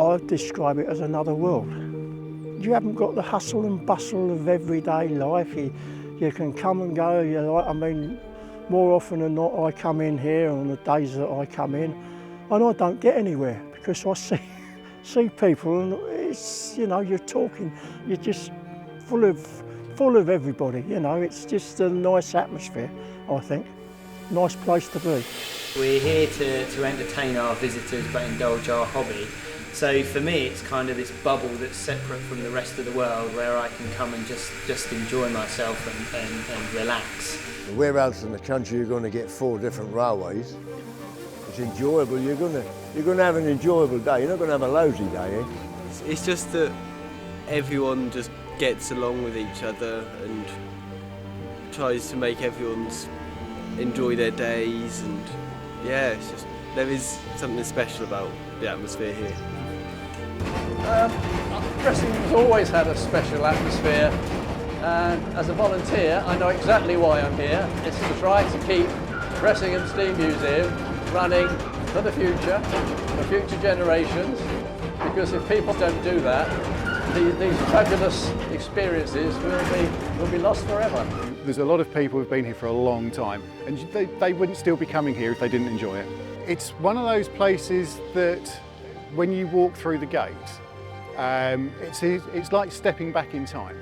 I describe it as another world. You haven't got the hustle and bustle of everyday life. You can come and go, you like. I mean, more often than not, I come in here on the days that I come in, and I don't get anywhere because I see people, and it's, you know, you're talking, you're just full of everybody. You know, it's just a nice atmosphere. I think, nice place to be. We're here to entertain our visitors but indulge our hobby. So for me, it's kind of this bubble that's separate from the rest of the world where I can come and just enjoy myself and relax. Where else in the country you're going to get 4 different railways? It's enjoyable. You're going to have an enjoyable day. You're not going to have a lousy day, eh? It's just that everyone just gets along with each other and tries to make everyone's enjoy their days, and yeah, it's just, there is something special about the atmosphere here. Bressingham's always had a special atmosphere, and as a volunteer I know exactly why I'm here. It's to try to keep Bressingham Steam Museum running for the future generations, because if people don't do that, these fabulous experiences will be lost forever. There's a lot of people who've been here for a long time, and they wouldn't still be coming here if they didn't enjoy it. It's one of those places that when you walk through the gate, it's like stepping back in time.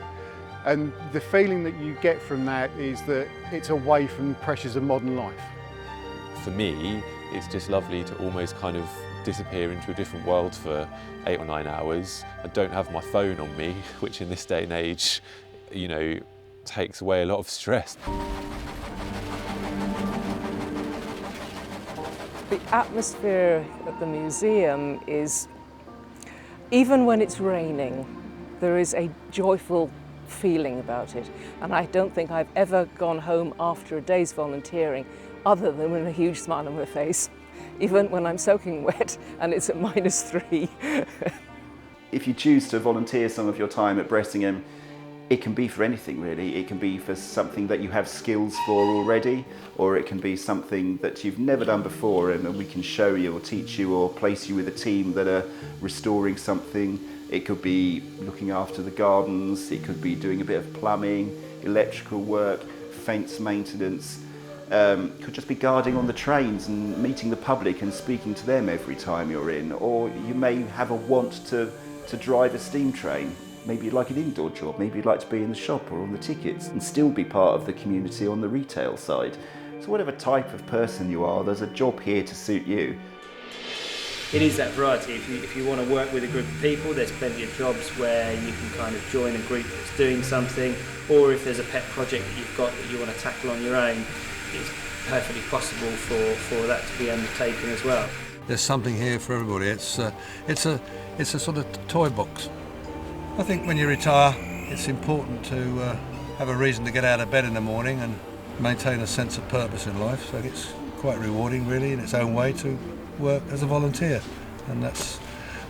And the feeling that you get from that is that it's away from the pressures of modern life. For me, it's just lovely to almost kind of disappear into a different world for 8 or 9 hours. I don't have my phone on me, which in this day and age, you know, takes away a lot of stress. The atmosphere at the museum is, even when it's raining, there is a joyful feeling about it. And I don't think I've ever gone home after a day's volunteering other than with a huge smile on my face, even when I'm soaking wet and it's at -3. If you choose to volunteer some of your time at Bressingham, it can be for anything really. It can be for something that you have skills for already, or it can be something that you've never done before and we can show you or teach you or place you with a team that are restoring something. It could be looking after the gardens, it could be doing a bit of plumbing, electrical work, fence maintenance. Could just be guarding on the trains and meeting the public and speaking to them every time you're in. Or you may have a want to drive a steam train. Maybe you'd like an indoor job, maybe you'd like to be in the shop or on the tickets and still be part of the community on the retail side. So whatever type of person you are, there's a job here to suit you. It is that variety. If you want to work with a group of people, there's plenty of jobs where you can kind of join a group that's doing something, or if there's a pet project that you've got that you want to tackle on your own, it's perfectly possible for that to be undertaken as well. There's something here for everybody. It's a sort of toy box. I think when you retire, it's important to have a reason to get out of bed in the morning and maintain a sense of purpose in life. So it's quite rewarding, really, in its own way, to work as a volunteer. And that's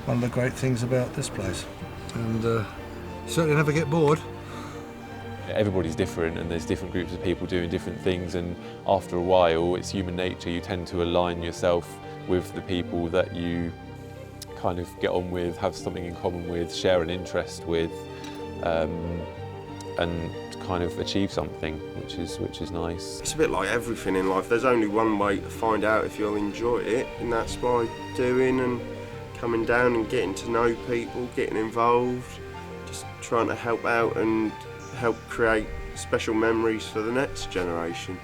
one of the great things about this place. And you certainly never get bored. Everybody's different and there's different groups of people doing different things, and after a while, it's human nature. You tend to align yourself with the people that you kind of get on with, have something in common with, share an interest with, and kind of achieve something, which is nice. It's a bit like everything in life. There's only one way to find out if you'll enjoy it, and that's by doing and coming down and getting to know people, getting involved, just trying to help out and help create special memories for the next generation.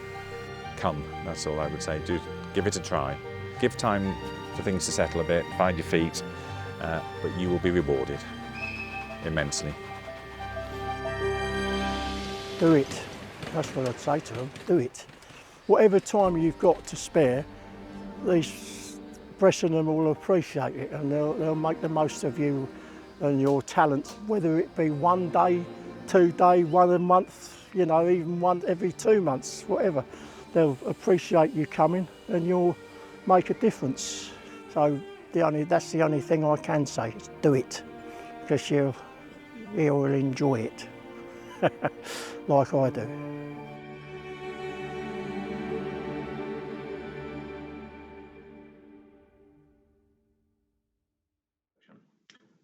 Come, that's all I would say. Do give it a try. Give time for things to settle a bit, find your feet, but you will be rewarded immensely. Do it. That's what I'd say to them. Do it. Whatever time you've got to spare, these Bressingham will appreciate it, and they'll make the most of you and your talents, whether it be 1 day, 2 days, 1 a month, you know, even 1 every 2 months, whatever. They'll appreciate you coming and you'll make a difference. So that's the only thing I can say, is do it, because you'll enjoy it. like I do.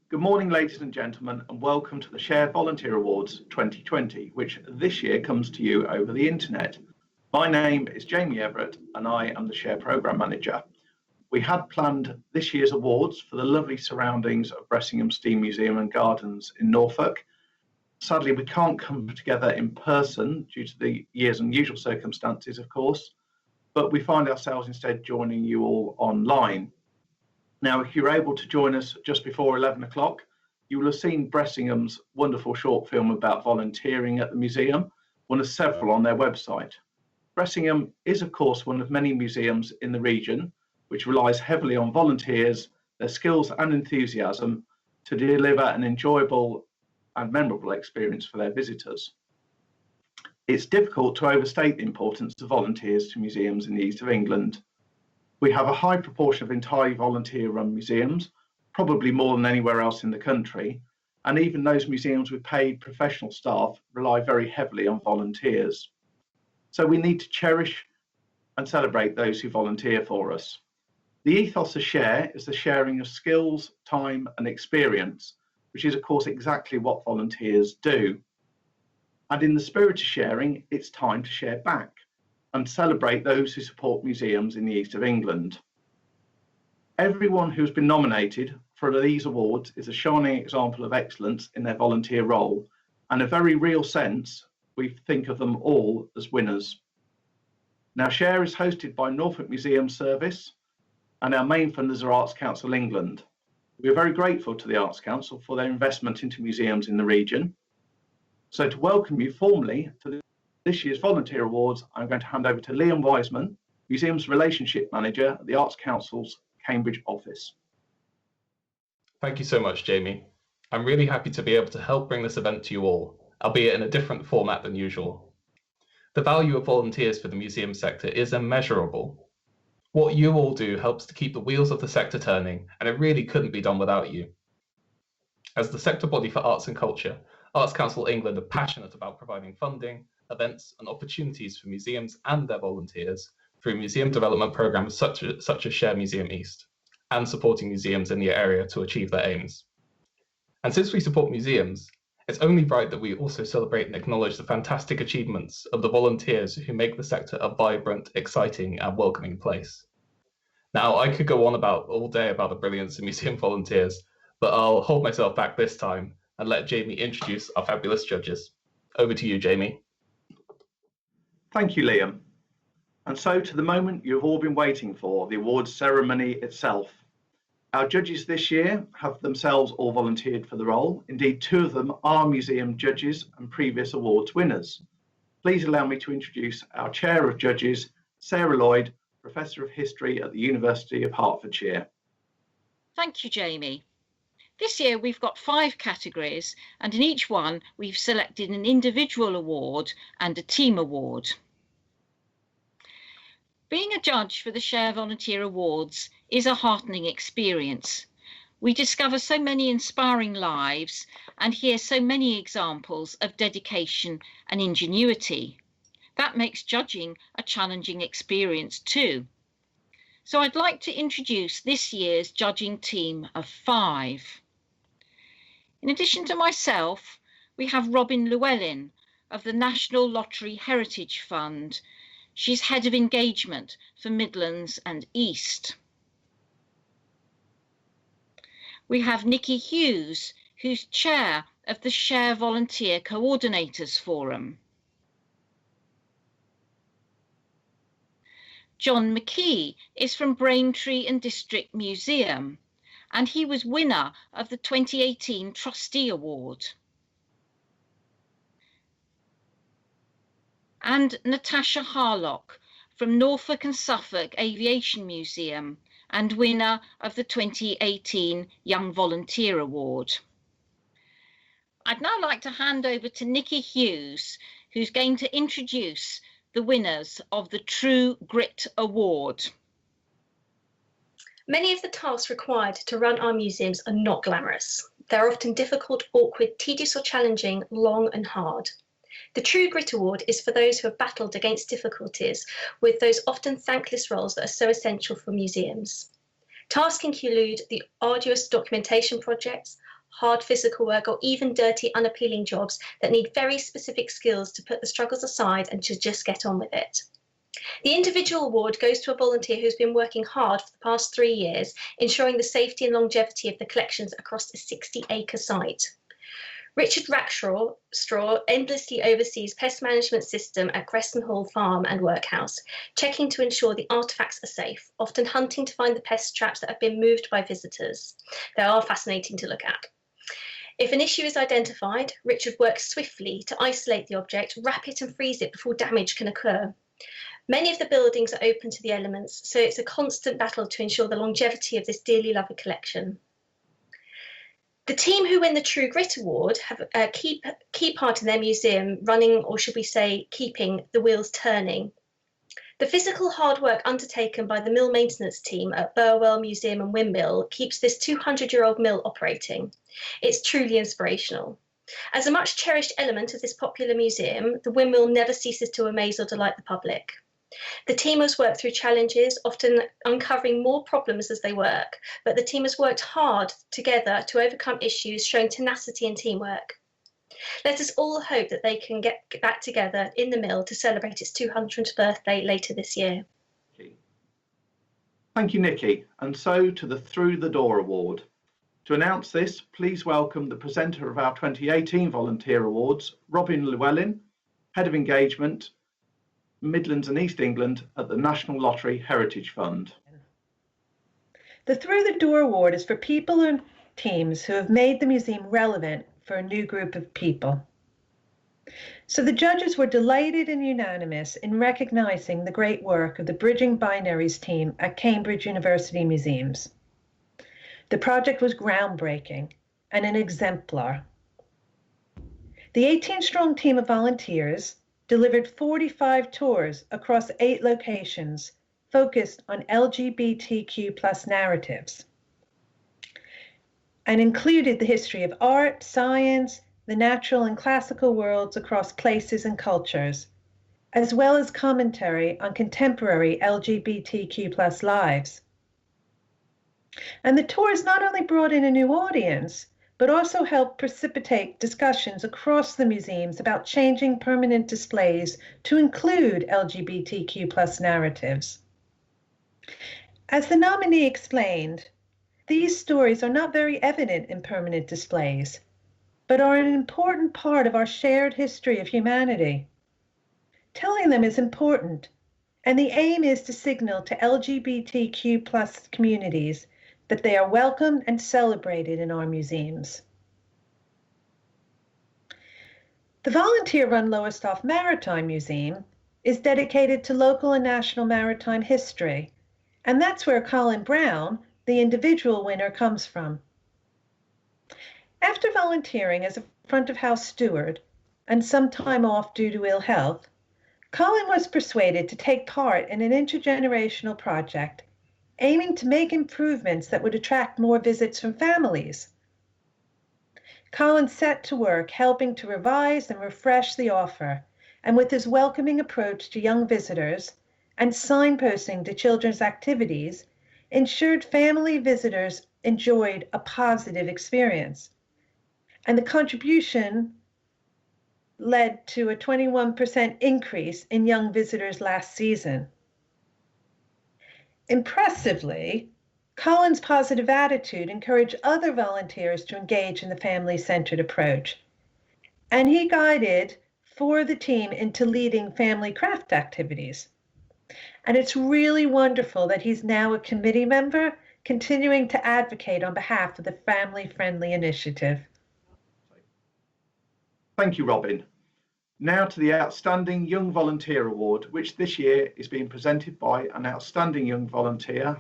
Good morning, ladies and gentlemen, and welcome to the Share Volunteer Awards 2020, which this year comes to you over the internet. My name is Jamie Everett, and I am the Share Programme Manager. We had planned this year's awards for the lovely surroundings of Bressingham Steam Museum and Gardens in Norfolk. Sadly, we can't come together in person due to the year's unusual circumstances, of course, but we find ourselves instead joining you all online. Now, if you're able to join us just before 11 o'clock, you will have seen Bressingham's wonderful short film about volunteering at the museum, one of several on their website. Bressingham is, of course, one of many museums in the region, which relies heavily on volunteers, their skills and enthusiasm to deliver an enjoyable and memorable experience for their visitors. It's difficult to overstate the importance of volunteers to museums in the East of England. We have a high proportion of entirely volunteer-run museums, probably more than anywhere else in the country, and even those museums with paid professional staff rely very heavily on volunteers. So we need to cherish and celebrate those who volunteer for us. The ethos of Share is the sharing of skills, time and experience, which is of course exactly what volunteers do. And in the spirit of sharing, it's time to share back and celebrate those who support museums in the East of England. Everyone who's been nominated for these awards is a shining example of excellence in their volunteer role, and in a very real sense, we think of them all as winners. Now, Share is hosted by Norfolk Museum Service, and our main funders are Arts Council England. We are very grateful to the Arts Council for their investment into museums in the region. So to welcome you formally to this year's Volunteer Awards, I'm going to hand over to Liam Wiseman, Museums Relationship Manager at the Arts Council's Cambridge office. Thank you so much, Jamie. I'm really happy to be able to help bring this event to you all, albeit in a different format than usual. The value of volunteers for the museum sector is immeasurable. What you all do helps to keep the wheels of the sector turning, and it really couldn't be done without you. As the sector body for arts and culture, Arts Council England are passionate about providing funding, events and opportunities for museums and their volunteers through museum development programmes such as Share Museum East, and supporting museums in the area to achieve their aims. And since we support museums, it's only right that we also celebrate and acknowledge the fantastic achievements of the volunteers who make the sector a vibrant, exciting and welcoming place. Now, I could go on all day about the brilliance of museum volunteers, but I'll hold myself back this time and let Jamie introduce our fabulous judges. Over to you, Jamie. Thank you, Liam. And so to the moment you've all been waiting for, the awards ceremony itself. Our judges this year have themselves all volunteered for the role. Indeed, two of them are museum judges and previous awards winners. Please allow me to introduce our Chair of Judges, Sarah Lloyd, Professor of History at the University of Hertfordshire. Thank you, Jamie. This year we've got 5 categories, and in each one we've selected an individual award and a team award. Being a judge for the Share Volunteer Awards is a heartening experience. We discover so many inspiring lives and hear so many examples of dedication and ingenuity. That makes judging a challenging experience too. So I'd like to introduce this year's judging team of 5. In addition to myself, we have Robin Llewellyn of the National Lottery Heritage Fund. She's Head of Engagement for Midlands and East. We have Nikki Hughes, who's Chair of the Share Volunteer Coordinators Forum. John McKee is from Braintree and District Museum, and he was winner of the 2018 Trustee Award. And Natasha Harlock from Norfolk and Suffolk Aviation Museum and winner of the 2018 Young Volunteer Award. I'd now like to hand over to Nikki Hughes, who's going to introduce the winners of the True Grit Award. Many of the tasks required to run our museums are not glamorous. They're often difficult, awkward, tedious or challenging, long and hard. The True Grit Award is for those who have battled against difficulties with those often thankless roles that are so essential for museums. Tasks include the arduous documentation projects, hard physical work, or even dirty, unappealing jobs that need very specific skills to put the struggles aside and to just get on with it. The individual award goes to a volunteer who's been working hard for the past 3 years, ensuring the safety and longevity of the collections across a 60-acre site. Richard Rackstraw endlessly oversees pest management system at Gresson Hall Farm and Workhouse, checking to ensure the artefacts are safe, often hunting to find the pest traps that have been moved by visitors. They are fascinating to look at. If an issue is identified, Richard works swiftly to isolate the object, wrap it and freeze it before damage can occur. Many of the buildings are open to the elements, so it's a constant battle to ensure the longevity of this dearly loved collection. The team who win the True Grit Award have a key part in their museum running, or should we say, keeping the wheels turning. The physical hard work undertaken by the mill maintenance team at Burwell Museum and Windmill keeps this 200-year-old mill operating. It's truly inspirational. As a much cherished element of this popular museum, the windmill never ceases to amaze or delight the public. The team has worked through challenges, often uncovering more problems as they work, but the team has worked hard together to overcome issues, showing tenacity and teamwork. Let us all hope that they can get back together in the mill to celebrate its 200th birthday later this year. Thank you, Nikki. And so to the Through the Door Award. To announce this, please welcome the presenter of our 2018 Volunteer Awards, Robin Llewellyn, Head of Engagement, Midlands and East England at the National Lottery Heritage Fund. The Through the Door Award is for people and teams who have made the museum relevant for a new group of people. So the judges were delighted and unanimous in recognising the great work of the Bridging Binaries team at Cambridge University Museums. The project was groundbreaking and an exemplar. The 18-strong team of volunteers delivered 45 tours across 8 locations focused on LGBTQ+ narratives and included the history of art, science, the natural and classical worlds across places and cultures, as well as commentary on contemporary LGBTQ+ lives. And the tours not only brought in a new audience, but also helped precipitate discussions across the museums about changing permanent displays to include LGBTQ+ narratives. As the nominee explained, these stories are not very evident in permanent displays, but are an important part of our shared history of humanity. Telling them is important, and the aim is to signal to LGBTQ+ communities that they are welcomed and celebrated in our museums. The volunteer-run Lowestoft Maritime Museum is dedicated to local and national maritime history, and that's where Colin Brown, the individual winner, comes from. After volunteering as a front-of-house steward and some time off due to ill health, Colin was persuaded to take part in an intergenerational project aiming to make improvements that would attract more visits from families. Colin set to work helping to revise and refresh the offer, and with his welcoming approach to young visitors and signposting to children's activities, ensured family visitors enjoyed a positive experience. And the contribution led to a 21% increase in young visitors last season. Impressively, Colin's positive attitude encouraged other volunteers to engage in the family-centered approach, and he guided for the team into leading family craft activities. And it's really wonderful that he's now a committee member, continuing to advocate on behalf of the family-friendly initiative. Thank you, Robin. Now to the Outstanding Young Volunteer Award, which this year is being presented by an outstanding young volunteer,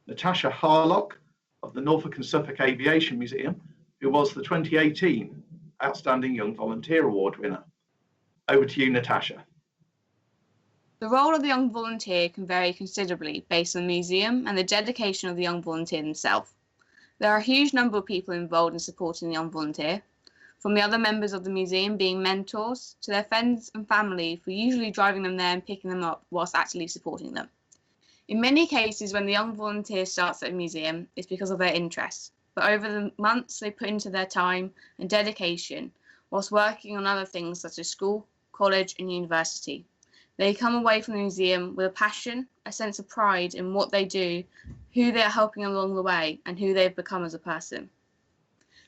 Natasha Harlock of the Norfolk and Suffolk Aviation Museum, who was the 2018 Outstanding Young Volunteer Award winner. Over to you, Natasha. The role of the young volunteer can vary considerably based on the museum and the dedication of the young volunteer themselves. There are a huge number of people involved in supporting the young volunteer, from the other members of the museum being mentors to their friends and family for usually driving them there and picking them up whilst actively supporting them. In many cases, when the young volunteer starts at a museum, it's because of their interests, but over the months they put into their time and dedication whilst working on other things such as school, college and university. They come away from the museum with a passion, a sense of pride in what they do, who they are helping along the way, and who they've become as a person.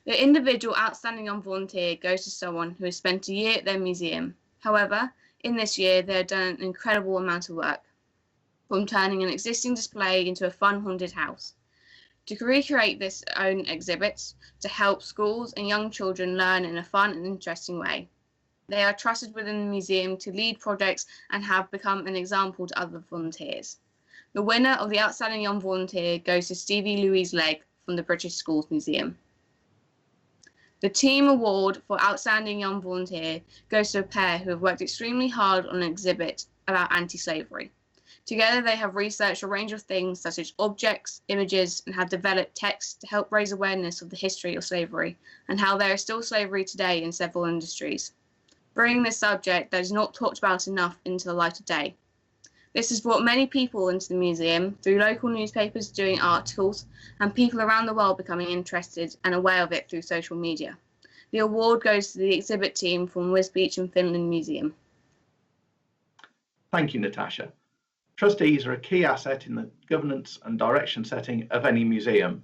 The individual outstanding young volunteer goes to someone who has spent a year at their museum. However, in this year, they have done an incredible amount of work, from turning an existing display into a fun haunted house, to recreate this own exhibits, to help schools and young children learn in a fun and interesting way. They are trusted within the museum to lead projects and have become an example to other volunteers. The winner of the Outstanding Young Volunteer goes to Stevie Louise Legg from the British Schools Museum. The Team Award for Outstanding Young Volunteer goes to a pair who have worked extremely hard on an exhibit about anti-slavery. Together they have researched a range of things such as objects, images, and have developed text to help raise awareness of the history of slavery and how there is still slavery today in several industries, bringing this subject that is not talked about enough into the light of day. This has brought many people into the museum through local newspapers doing articles and people around the world becoming interested and aware of it through social media. The award goes to the exhibit team from Wisbeach and Finland Museum. Thank you, Natasha. Trustees are a key asset in the governance and direction setting of any museum.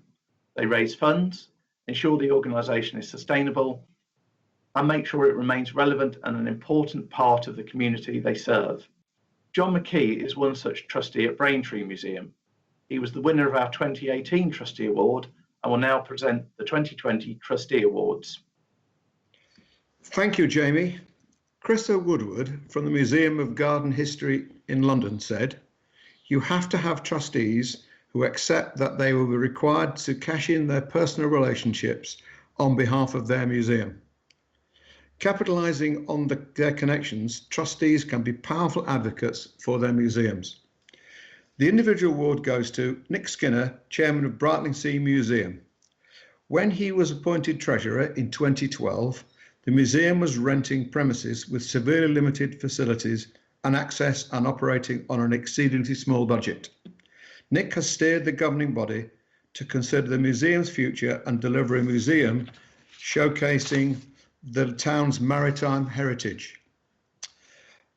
They raise funds, ensure the organisation is sustainable, and make sure it remains relevant and an important part of the community they serve. John McKee is one such trustee at Braintree Museum. He was the winner of our 2018 Trustee Award and will now present the 2020 Trustee Awards. Thank you, Jamie. Krista Woodward from the Museum of Garden History in London said, "You have to have trustees who accept that they will be required to cash in their personal relationships on behalf of their museum. Capitalising on their connections, trustees can be powerful advocates for their museums." The individual award goes to Nick Skinner, Chairman of Brightlingsea Museum. When he was appointed Treasurer in 2012, the museum was renting premises with severely limited facilities and access and operating on an exceedingly small budget. Nick has steered the governing body to consider the museum's future and deliver a museum showcasing the town's maritime heritage,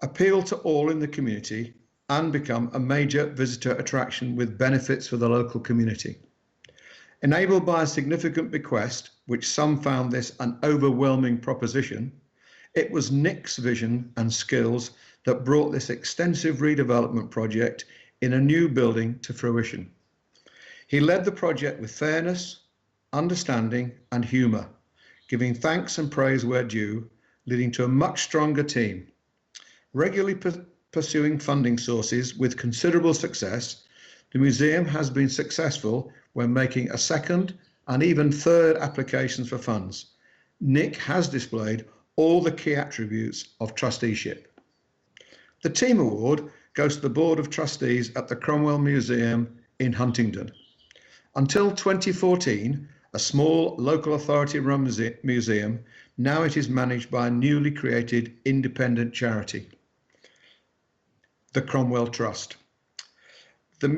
appeal to all in the community, and become a major visitor attraction with benefits for the local community. Enabled by a significant bequest, which some found this an overwhelming proposition, it was Nick's vision and skills that brought this extensive redevelopment project in a new building to fruition. He led the project with fairness, understanding, and humour, giving thanks and praise where due, leading to a much stronger team. Regularly pursuing funding sources with considerable success, the museum has been successful when making a second and even third applications for funds. Nick has displayed all the key attributes of trusteeship. The Team Award goes to the Board of Trustees at the Cromwell Museum in Huntingdon. Until 2014, a small local authority-run museum, now it is managed by a newly created independent charity, the Cromwell Trust. The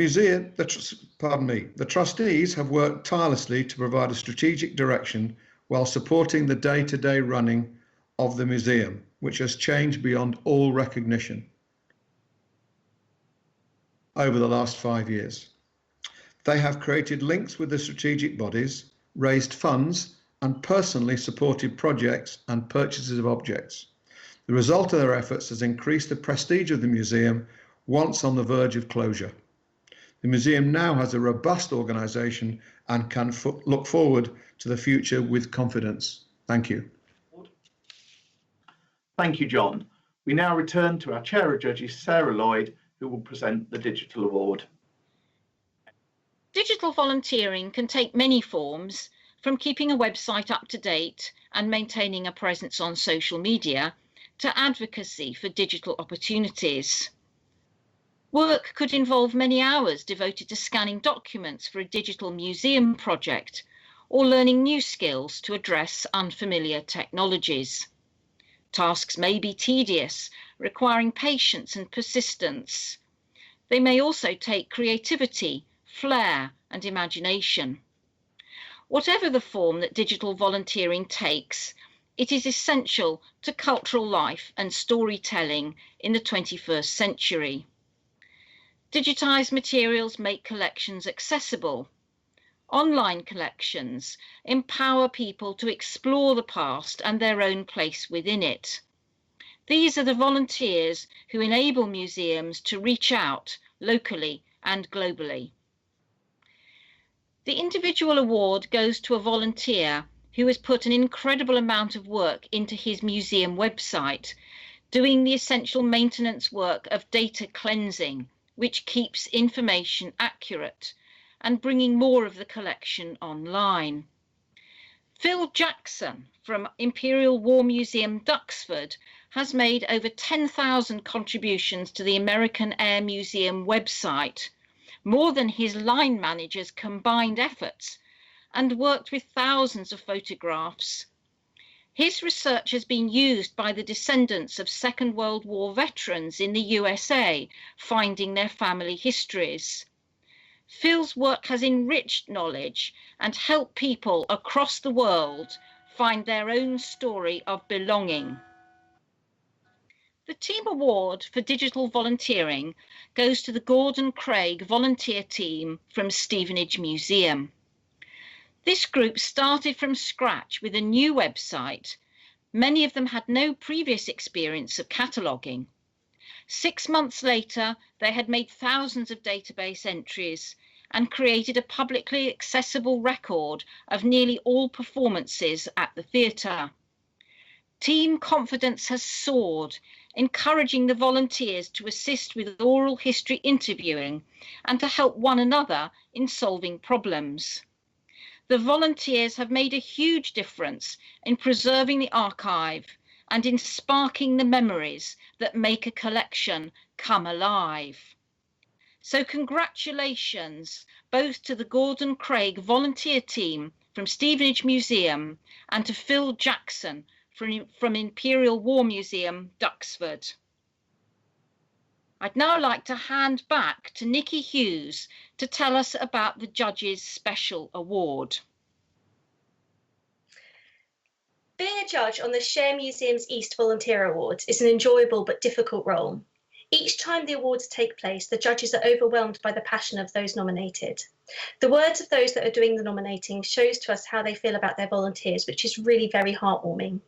trustees have worked tirelessly to provide a strategic direction while supporting the day-to-day running of the museum, which has changed beyond all recognition over the last 5 years. They have created links with the strategic bodies, raised funds, and personally supported projects and purchases of objects. The result of their efforts has increased the prestige of the museum once on the verge of closure. The museum now has a robust organisation and can look forward to the future with confidence. Thank you. Thank you, John. We now return to our Chair of Judges, Sarah Lloyd, who will present the Digital Award. Digital volunteering can take many forms, from keeping a website up to date and maintaining a presence on social media to advocacy for digital opportunities. Work could involve many hours devoted to scanning documents for a digital museum project, or learning new skills to address unfamiliar technologies. Tasks may be tedious, requiring patience and persistence. They may also take creativity, flair, and imagination. Whatever the form that digital volunteering takes, it is essential to cultural life and storytelling in the 21st century. Digitised materials make collections accessible. Online collections empower people to explore the past and their own place within it. These are the volunteers who enable museums to reach out locally and globally. The individual award goes to a volunteer who has put an incredible amount of work into his museum website, doing the essential maintenance work of data cleansing, which keeps information accurate, and bringing more of the collection online. Phil Jackson from Imperial War Museum, Duxford, has made over 10,000 contributions to the American Air Museum website, more than his line managers' combined efforts, and worked with thousands of photographs. His research has been used by the descendants of Second World War veterans in the USA, finding their family histories. Phil's work has enriched knowledge and helped people across the world find their own story of belonging. The Team Award for Digital Volunteering goes to the Gordon Craig volunteer team from Stevenage Museum. This group started from scratch with a new website. Many of them had no previous experience of cataloguing. 6 months later, they had made thousands of database entries and created a publicly accessible record of nearly all performances at the theatre. Team confidence has soared, encouraging the volunteers to assist with oral history interviewing and to help one another in solving problems. The volunteers have made a huge difference in preserving the archive and in sparking the memories that make a collection come alive. So congratulations both to the Gordon Craig volunteer team from Stevenage Museum and to Phil Jackson from Imperial War Museum, Duxford. I'd now like to hand back to Nikki Hughes to tell us about the Judges' Special Award. Being a judge on the Share Museums East Volunteer Awards is an enjoyable but difficult role. Each time the awards take place, the judges are overwhelmed by the passion of those nominated. The words of those that are doing the nominating shows to us how they feel about their volunteers, which is really very heartwarming.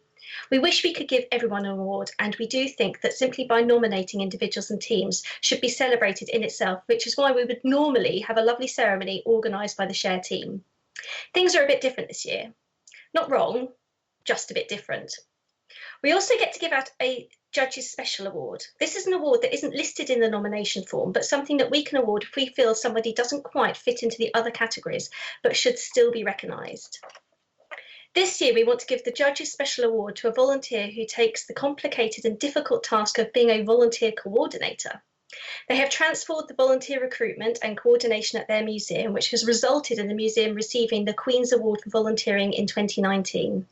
We wish we could give everyone an award, and we do think that simply by nominating individuals and teams should be celebrated in itself, which is why we would normally have a lovely ceremony organised by the Share team. Things are a bit different this year. Not wrong, just a bit different. We also get to give out a Judges' Special Award. This is an award that isn't listed in the nomination form, but something that we can award if we feel somebody doesn't quite fit into the other categories, but should still be recognised. This year, we want to give the Judges' Special Award to a volunteer who takes the complicated and difficult task of being a volunteer coordinator. They have transformed the volunteer recruitment and coordination at their museum, which has resulted in the museum receiving the Queen's Award for Volunteering in 2019.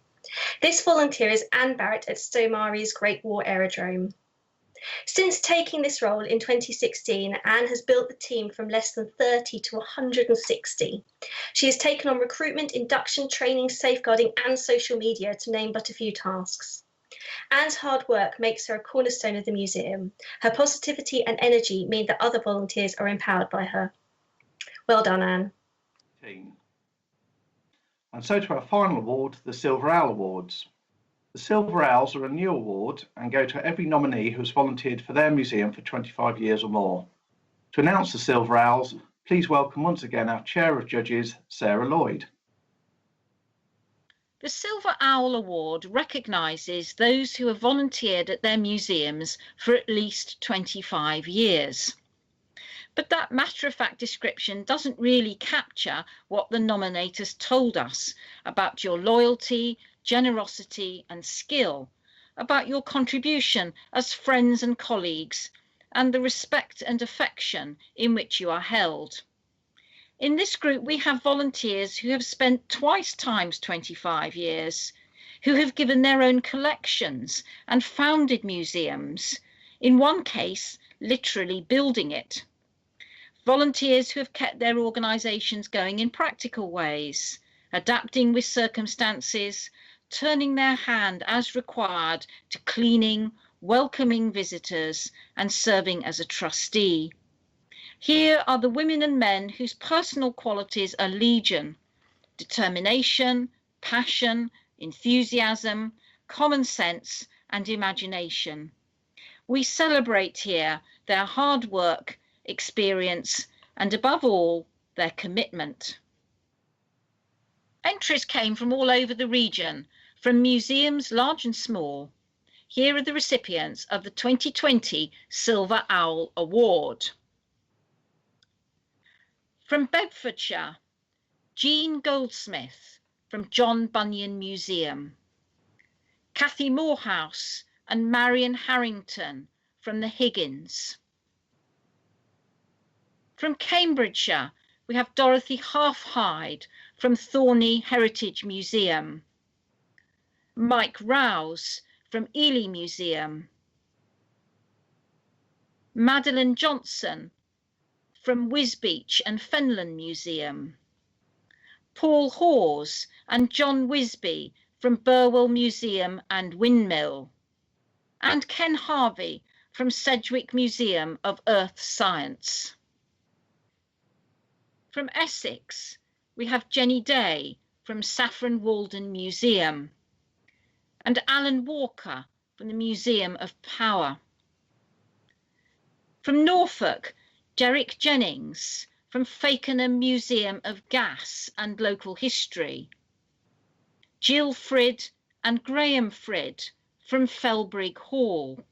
This volunteer is Anne Barrett at Stomary's Great War Aerodrome. Since taking this role in 2016, Anne has built the team from less than 30 to 160. She has taken on recruitment, induction, training, safeguarding and social media, to name but a few tasks. Anne's hard work makes her a cornerstone of the museum. Her positivity and energy mean that other volunteers are empowered by her. Well done, Anne. And so to our final award, the Silver Owl Awards. The Silver Owls are a new award and go to every nominee who has volunteered for their museum for 25 years or more. To announce the Silver Owls, please welcome once again our Chair of Judges, Sarah Lloyd. The Silver Owl Award recognises those who have volunteered at their museums for at least 25 years. But that matter-of-fact description doesn't really capture what the nominators told us about your loyalty, generosity and skill, about your contribution as friends and colleagues, and the respect and affection in which you are held. In this group, we have volunteers who have spent twice times 25 years, who have given their own collections and founded museums, in one case, literally building it. Volunteers who have kept their organisations going in practical ways, adapting with circumstances, turning their hand as required to cleaning, welcoming visitors, and serving as a trustee. Here are the women and men whose personal qualities are legion: determination, passion, enthusiasm, common sense, and imagination. We celebrate here their hard work, experience, and above all, their commitment. Entries came from all over the region, from museums large and small. Here are the recipients of the 2020 Silver Owl Award. From Bedfordshire, Jean Goldsmith from John Bunyan Museum. Kathy Morehouse and Marion Harrington from the Higgins. From Cambridgeshire, we have Dorothy Halfhide from Thorney Heritage Museum. Mike Rouse from Ely Museum. Madeline Johnson from Wisbeach and Fenland Museum. Paul Hawes and John Wisby from Burwell Museum and Windmill. And Ken Harvey from Sedgwick Museum of Earth Science. From Essex, we have Jenny Day from Saffron Walden Museum and Alan Walker from the Museum of Power. From Norfolk, Derek Jennings from Fakenham Museum of Gas and Local History. Jill Frid and Graham Frid from Felbrigg Hall.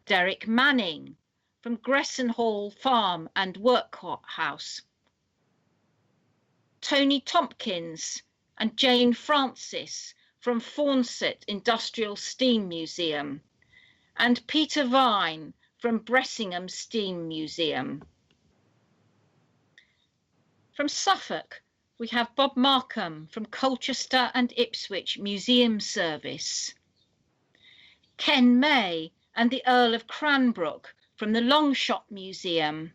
Derek Manning from Gresson Hall Farm and Workhouse. Tony Tompkins and Jane Francis from Fawncett Industrial Steam Museum, and Peter Vine from Bressingham Steam Museum. From Suffolk, we have Bob Markham from Colchester and Ipswich Museum Service. Ken May and the Earl of Cranbrook from the Longshot Museum.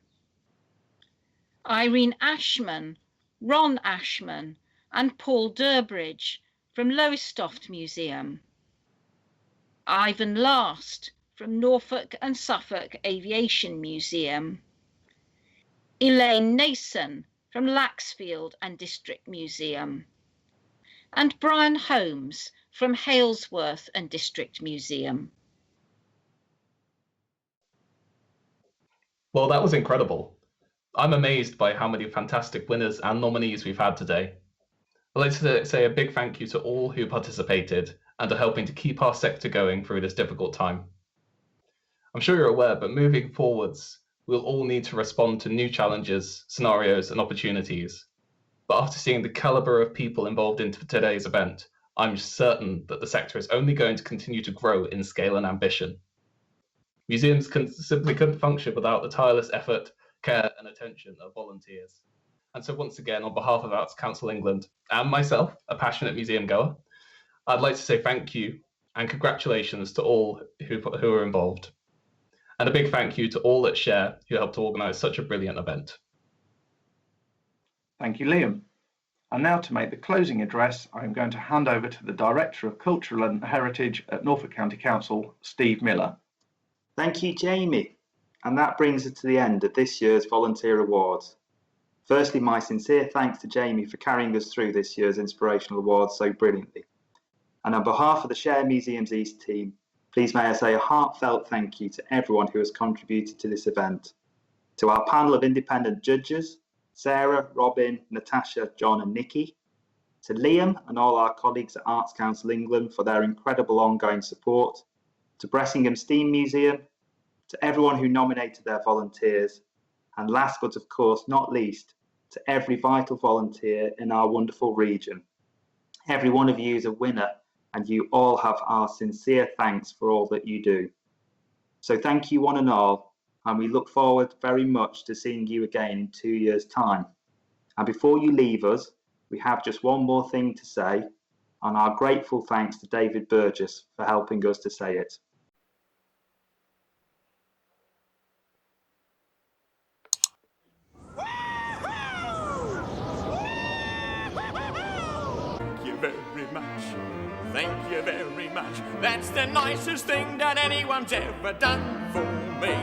Irene Ashman, Ron Ashman and Paul Durbridge from Lowestoft Museum. Ivan Last from Norfolk and Suffolk Aviation Museum. Elaine Nason from Laxfield and District Museum. And Brian Holmes from Halesworth and District Museum. Well, that was incredible. I'm amazed by how many fantastic winners and nominees we've had today. I'd like to say a big thank you to all who participated and are helping to keep our sector going through this difficult time. I'm sure you're aware, but moving forwards, we'll all need to respond to new challenges, scenarios, and opportunities. But after seeing the caliber of people involved in today's event, I'm certain that the sector is only going to continue to grow in scale and ambition. Museums simply couldn't function without the tireless effort, care, and attention of volunteers. And so once again, on behalf of Arts Council England and myself, a passionate museum goer, I'd like to say thank you and congratulations to all who are involved. And a big thank you to all at Share who helped to organise such a brilliant event. Thank you, Liam. And now to make the closing address, I'm going to hand over to the Director of Cultural and Heritage at Norfolk County Council, Steve Miller. Thank you, Jamie. And that brings us to the end of this year's Volunteer Awards. Firstly, my sincere thanks to Jamie for carrying us through this year's Inspirational Awards so brilliantly. And on behalf of the Share Museums East team, please may I say a heartfelt thank you to everyone who has contributed to this event. To our panel of independent judges, Sarah, Robin, Natasha, John and Nikki. To Liam and all our colleagues at Arts Council England for their incredible ongoing support. To Bressingham Steam Museum. To everyone who nominated their volunteers. And last but of course not least, to every vital volunteer in our wonderful region. Every one of you is a winner and you all have our sincere thanks for all that you do. So thank you one and all, and we look forward very much to seeing you again in 2 years' time. And before you leave us, we have just one more thing to say, and our grateful thanks to David Burgess for helping us to say it. Thank you very much. Thank you very much. That's the nicest thing that anyone's ever done for me.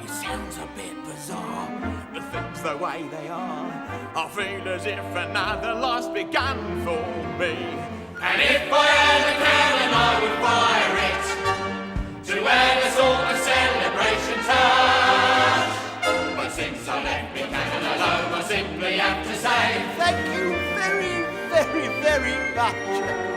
It sounds a bit bizarre, the things the way they are. I feel as if another life's begun for me. And if I had a cannon, I would fire it to add a sort of celebration touch. But since I left me cannon alone, I simply have to say thank you very, very, very much.